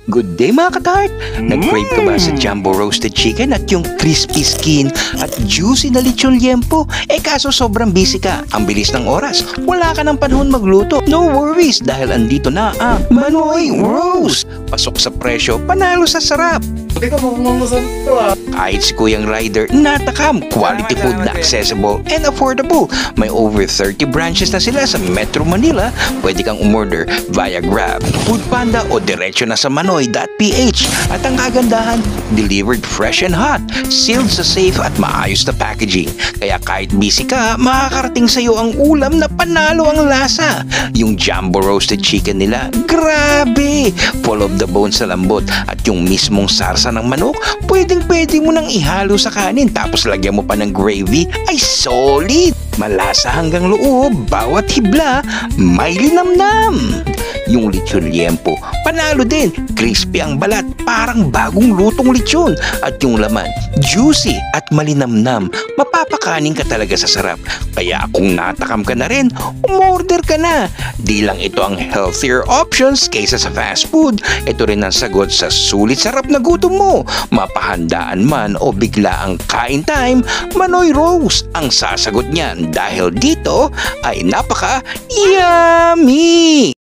Good day mga katart! Nag-crave ka ba sa jumbo roasted chicken at yung crispy skin at juicy na lechon liempo? Kaso sobrang busy ka, ang bilis ng oras, wala ka ng panahon magluto. No worries dahil andito na ang Manoy Roast! Pasok sa presyo, panalo sa sarap! Hindi ka mamumusap ito Kahit si Kuyang Rider, natakam, quality food na accessible and affordable. May over 30 branches na sila sa Metro Manila. Pwede kang umorder via Grab, Foodpanda o diretso na sa manoy.ph. At ang kagandahan, delivered fresh and hot, sealed sa safe at maayos na packaging. Kaya kahit busy ka, makakarating sa'yo ang ulam na panalo ang lasa. Yung jumbo roasted chicken nila, grabe! Full of the bone sa lambot at yung mismong sarsa ng manok, pwedeng-pwede mo nang ihalo sa kanin tapos lagyan mo pa ng gravy, ay solid! Malasa hanggang loob, bawat hibla, may linamnam! Yung lechon liempo, panalo din, crispy ang balat, parang bagong lutong lechon. At yung laman, juicy at malinamnam, mapapakanin ka talaga sa sarap. Kaya kung natakam ka na rin, umorder ka na. Di lang ito ang healthier options kaysa sa fast food, ito rin ang sagot sa sulit sarap na gutom mo. Mapahandaan man o bigla ang kain time, Manoy Roast ang sasagot niyan dahil dito ay napaka-yummy!